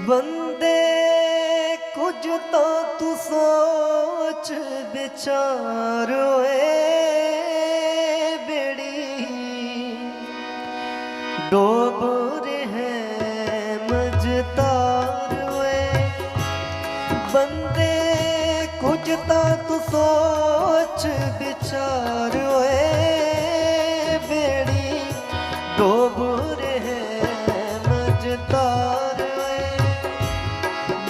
बंदे कुछ तो तू सोच विचार बेड़ी डूब रहे मझधार बंदे कुछ तो तू सोच विचार बेड़ी डूब रहे मझधार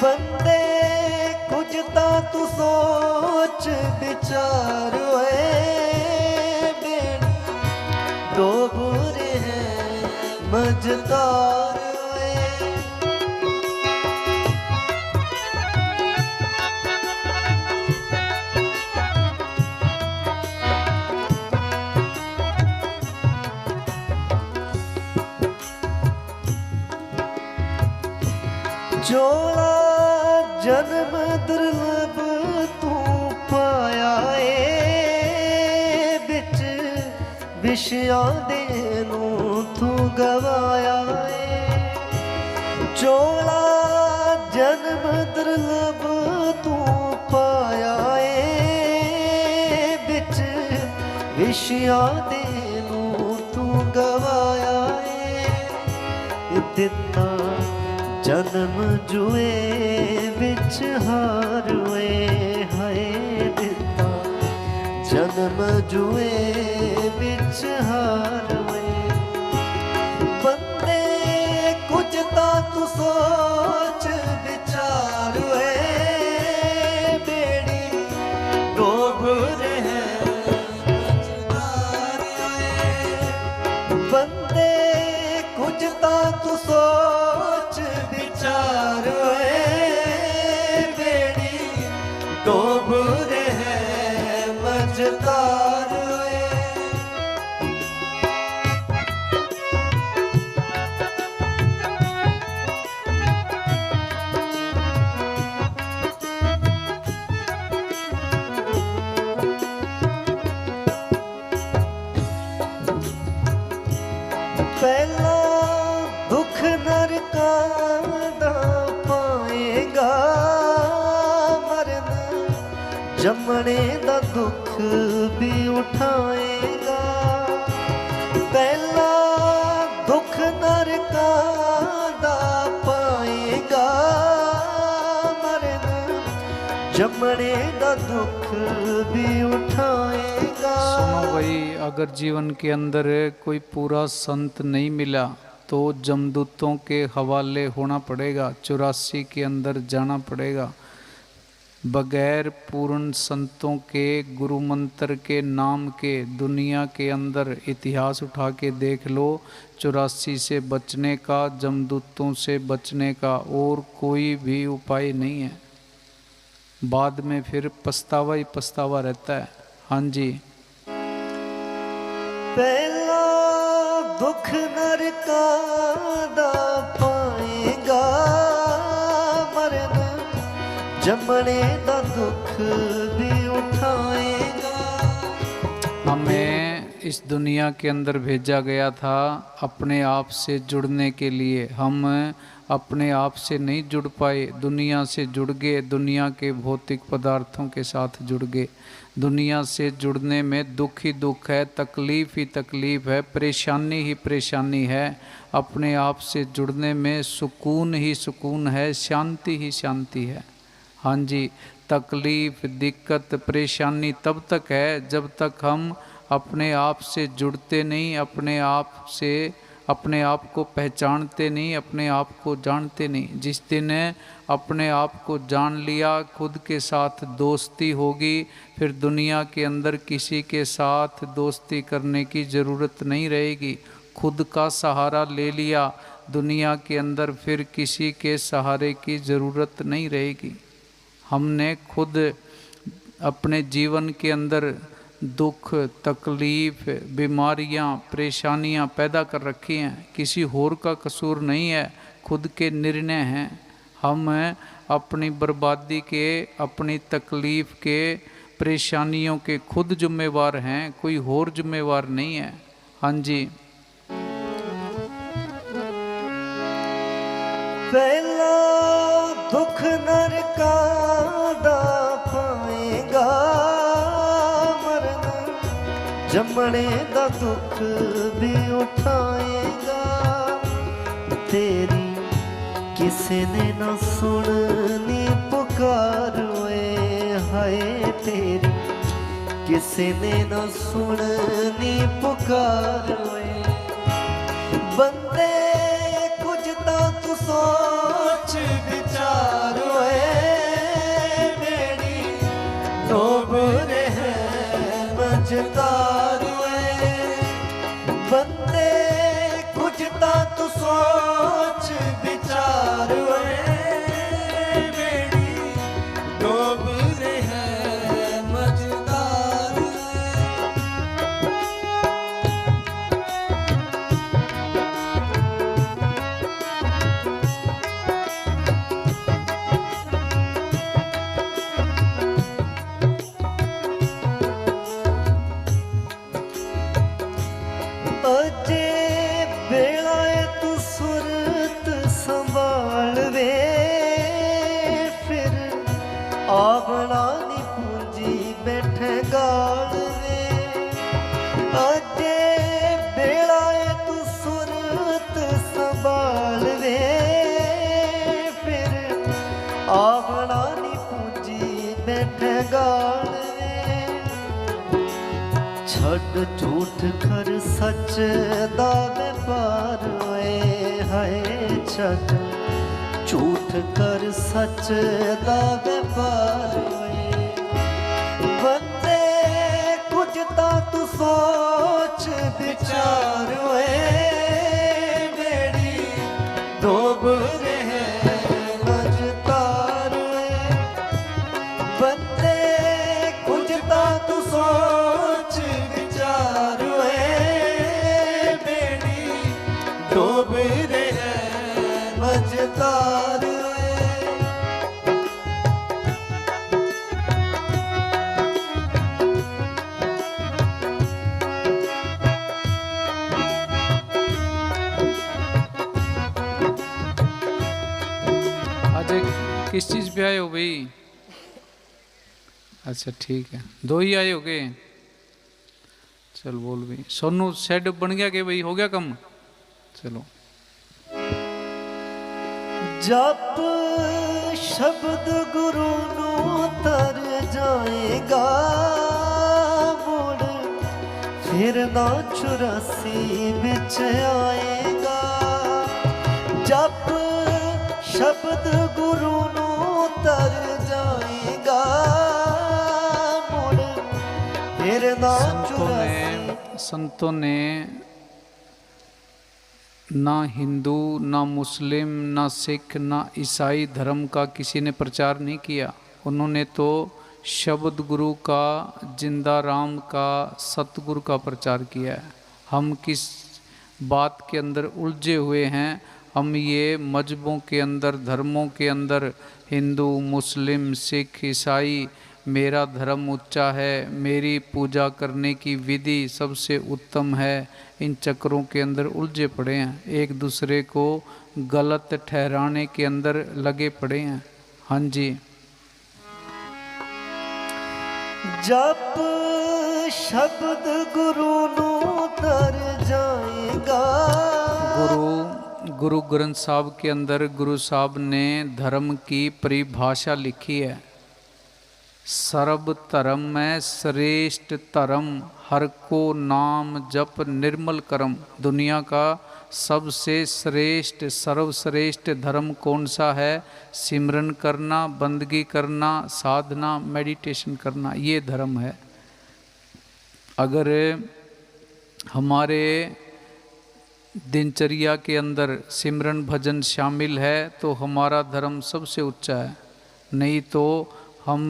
बंदे कुछ तो तू सोच विचार बेड़ी डूब रहे मझधार जोड़ा जन्म दुर्लभ तू पाया बिच विषयां देनू तू गवाया जोड़ा जन्म दुर्लभ तू पाया बिच विषयां देनू तू गवाया दिता जन्म जुए बिच हारुए हाय दिता जन्म जुए बिच हारुए बंदे कुछ तो तू सोच विचार बेड़ी डूब रहे बंदे कुछ तो तू सोच विचार बेड़ी डूब रहे मझधार पहला दुख नरका दा पाएगा मरना जमने दा दुख भी उठाएगा पहला दुख नरका दा पाएगा मरना जमने दा दुख भी उठाएगा। सुनो भाई, अगर जीवन के अंदर कोई पूरा संत नहीं मिला तो जमदूतों के हवाले होना पड़ेगा, 84 के अंदर जाना पड़ेगा। बगैर पूर्ण संतों के गुरु मंत्र के नाम के दुनिया के अंदर इतिहास उठा के देख लो, 84 से बचने का, जमदूतों से बचने का और कोई भी उपाय नहीं है। बाद में फिर पछतावा ही पछतावा रहता है। हाँ जी, पहला दुख नरका दा पाएगा मरना जमने दा दुख भी उठाएगा। हमें इस दुनिया के अंदर भेजा गया था अपने आप से जुड़ने के लिए। हम अपने आप से नहीं जुड़ पाए, दुनिया से जुड़ गए, दुनिया के भौतिक पदार्थों के साथ जुड़ गए। दुनिया से जुड़ने में दुख ही दुख है, तकलीफ़ ही तकलीफ़ है, परेशानी ही परेशानी है। अपने आप से जुड़ने में सुकून ही सुकून है, शांति ही शांति है। हाँ जी, तकलीफ़, दिक्कत, परेशानी तब तक है जब तक हम अपने आप से जुड़ते नहीं, अपने आप को पहचानते नहीं, अपने आप को जानते नहीं। जिस दिन अपने आप को जान लिया, खुद के साथ दोस्ती होगी, फिर दुनिया के अंदर किसी के साथ दोस्ती करने की ज़रूरत नहीं रहेगी। खुद का सहारा ले लिया, दुनिया के अंदर फिर किसी के सहारे की ज़रूरत नहीं रहेगी। हमने खुद अपने जीवन के अंदर दुख, तकलीफ़, बीमारियां, परेशानियां पैदा कर रखी हैं। किसी और का कसूर नहीं है, खुद के निर्णय हैं। हम अपनी बर्बादी के, अपनी तकलीफ़ के, परेशानियों के खुद जिम्मेवार हैं, कोई और जिम्मेवार नहीं है। हाँ जी, ਪਹਿਲਾ ਦੁੱਖ ਨਰਕਾਂ ਦਾ ਪਾਏਗਾ ਮਰਨ, ਜੰਮਣੇ ਦਾ ਦੁੱਖ ਵੀ ਉਠਾਏਗਾ। ਤੇਰੀ ਕਿਸੇ ਨੇ ਨਾ ਸੁਣਨੀ ਪੁਕਾਰ ਓਏ ਹਾਏ, ਤੇਰੀ ਕਿਸੇ ਨੇ ਨਾ ਸੁਣਨੀ ਪੁਕਾਰ ਓਏ। ਬੰਦੇ ਕੁਝ ਤਾਂ ਤੂੰ ਸੋਚ ਵਿਚਾਰ ਓਏ, ਮੇਰੀ ਡੋਬ ਰਹਿ ਮਝਦਾਰ ਓਏ। ਬੰਦੇ ਕੁਝ ਤਾਂ ਤੂੰ ਸੋਚ ਵਿਚਾਰ ਓਏ, ਮੇਰੀ ਡੋਬ ਰਹਿ ਮਝਦਾਰ ਓਏ। ਅਜੇ ਵੇਲਾ ਏ ਤੂੰ ਸੁਰਤ ਸੰਭਾਲ ਵੇ, ਫਿਰ ਆਵਣਾ ਨੀ ਪੂੰਜੀ ਬੈਠੇ ਗਾਲ ਵੇ। ਅਜੇ ਵੇਲਾ ਏ ਤੂੰ ਸੁਰਤ ਸੰਭਾਲ ਵੇ, ਫਿਰ ਆਵਣਾ ਨੀ ਪੂੰਜੀ ਬੈਠੇ ਗਾਲ ਵੇ। ਛੱਡ ਝੂਠ ਕਰ ਸੱਚ ਦਾ ਵਪਾਰ ਓਏ ਹਾਏ, ਛੱਡ ਝੂਠ ਕਰ ਸੱਚ ਦਾ ਵਪਾਰ ਓਏ। ਬੰਦੇ ਕੁਝ ਤਾਂ ਤੂੰ ਸੋਚ ਵਿਚਾਰ ਓਏ, ਮੇਰੀ ਡੋਬ ਰਹਿ ਮਝਦਾਰ ਓਏ। ਬੰਦੇ ਕੁਝ ਤਾਂ ਤੂੰ ਸੋਚ ਵਿਚਾਰ ਓਏ, ਮੇਰੀ ਡੋਬ ਰਹਿ ਮਝਦਾਰ ਓਏ। आज एक किस चीज़ पे आए हो भाई? अच्छा ठीक है, दो ही आए हो गए। चल बोल भाई। सोनू सेट बन गया कि भाई हो गया कम? चलो। ਜਪ ਸ਼ਬਦ ਗੁਰੂ ਨੂੰ ਤਰ ਜਾਏਗਾ ਮੁੜ, ਫਿਰ ਨਾ 84 ਵਿੱਚ ਆਏਗਾ। ਜਪ ਸ਼ਬਦ ਗੁਰੂ ਨੂੰ ਤਰ ਜਾਏਗਾ ਮੁੜ, ਫਿਰ ਨਾ 84। संतों ने ना हिंदू ना मुस्लिम ना सिख ना ईसाई धर्म का किसी ने प्रचार नहीं किया। उन्होंने तो शब्द गुरु का, जिंदा राम का, सतगुरु का प्रचार किया है। हम किस बात के अंदर उलझे हुए हैं? हम ये मजहबों के अंदर, धर्मों के अंदर, हिंदू मुस्लिम सिख ईसाई, मेरा धर्म ऊंचा है, मेरी पूजा करने की विधि सबसे उत्तम है, इन चक्रों के अंदर उलझे पड़े हैं। एक दूसरे को गलत ठहराने के अंदर लगे पड़े हैं। हाँ जी। ਜਪ ਸ਼ਬਦ ਗੁਰੂ ਨੂੰ ਤਰ ਜਾਏਗਾ। गुरु ग्रंथ साहब के अंदर गुरु साहब ने धर्म की परिभाषा लिखी है। सर्व धर्म में श्रेष्ठ धर्म, हर को नाम जप निर्मल कर्म। दुनिया का सबसे श्रेष्ठ, सर्वश्रेष्ठ धर्म कौन सा है? सिमरन करना, बंदगी करना, साधना, मेडिटेशन करना, ये धर्म है। अगर हमारे दिनचर्या के अंदर सिमरन भजन शामिल है तो हमारा धर्म सबसे ऊंचा है। नहीं तो हम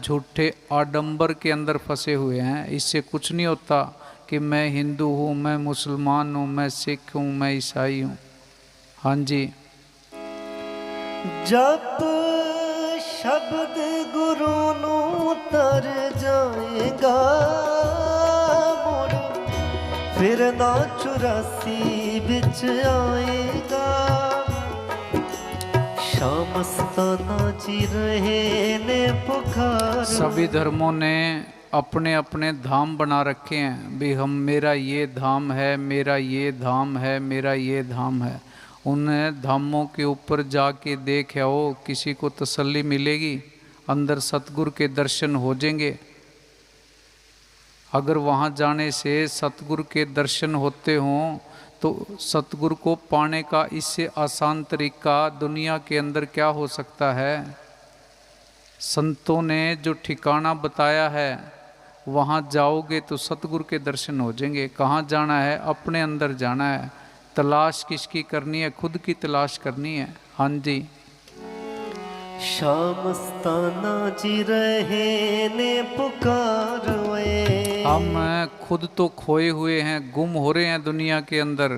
झूठे आडंबर के अंदर फंसे हुए हैं। इससे कुछ नहीं होता कि मैं हिंदू हूँ, मैं मुसलमान हूँ, मैं सिख हूँ, मैं ईसाई हूँ। हाँ जी। जप शब्द गुरु ਨੂੰ ਤਰ ਜਾਏਗਾ ਮੁੜ, ਫਿਰ ਨਾ 84 ਵਿੱਚ ਆਏਗਾ। श्याम मस्ताना जी रहे ने पुकार। सभी धर्मों ने अपने अपने धाम बना रखे हैं भी, हम मेरा ये धाम है, मेरा ये धाम है, मेरा ये धाम है। उन धामों के ऊपर जाके देख आओ, किसी को तसल्ली मिलेगी? अंदर सतगुरु के दर्शन हो जाएंगे। अगर वहाँ जाने से सतगुरु के दर्शन होते हों तो सतगुरु को पाने का इससे आसान तरीका दुनिया के अंदर क्या हो सकता है? संतों ने जो ठिकाना बताया है वहाँ जाओगे तो सतगुरु के दर्शन हो जाएंगे। कहाँ जाना है? अपने अंदर जाना है। तलाश किसकी करनी है? खुद की तलाश करनी है। हाँ जी। श्याम मस्ताना जी रहे ने पुकारे। हम खुद तो खोए हुए हैं, गुम हो रहे हैं दुनिया के अंदर,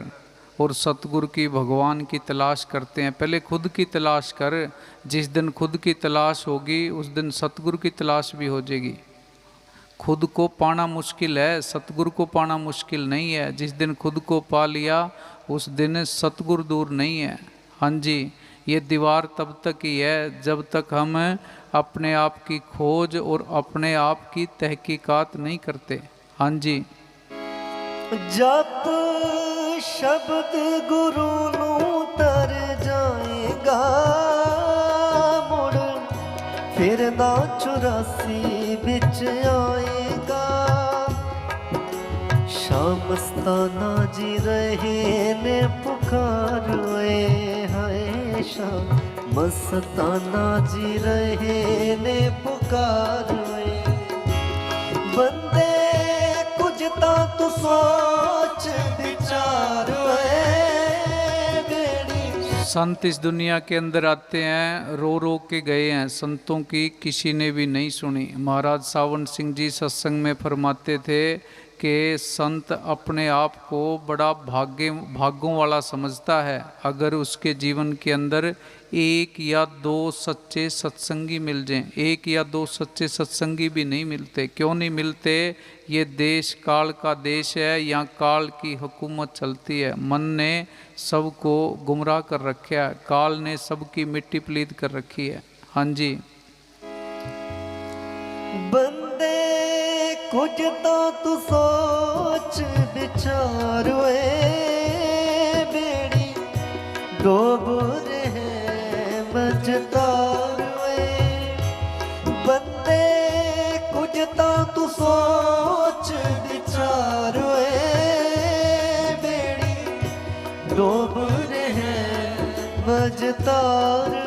और सतगुरु की, भगवान की तलाश करते हैं। पहले खुद की तलाश कर। जिस दिन खुद की तलाश होगी उस दिन सतगुरु की तलाश भी हो जाएगी। खुद को पाना मुश्किल है, सतगुरु को पाना मुश्किल नहीं है। जिस दिन खुद को पा लिया उस दिन सतगुरु दूर नहीं है। हाँ जी। ये दीवार तब तक ही है जब तक हम अपने आप की खोज और अपने आप की तहकीकात नहीं करते। हाँ जी। जप शब्द गुरु नू तर जाएगा मुड़, फिर ना 84 बिच आएगा। श्याम मस्ताना जी रहे ने पुकारे। हाय श्याम मस्ताना जी रहे ने पुकारे। बंदे कुछ ता तू सोच विचार बेड़ी। संत इस दुनिया के अंदर आते हैं, रो रो के गए हैं। संतों की किसी ने भी नहीं सुनी। महाराज सावन सिंह जी सत्संग में फरमाते थे कि संत अपने आप को बड़ा भाग्यों वाला समझता है अगर उसके जीवन के अंदर एक या दो सच्चे सत्संगी मिल जाएं। एक या दो सच्चे सत्संगी भी नहीं मिलते। क्यों नहीं मिलते? ये देश काल का देश है, यहाँ काल की हुकूमत चलती है। मन ने सबको गुमराह कर रखा है, काल ने सबकी मिट्टी पलीत कर रखी है। हाँ जी। बंदे कुछ तो तू सोच विचार बेड़ी डूब रहे मझधार। बंदे कुछ तो तू सोच विचार बेड़ी डूब रहे मझधार।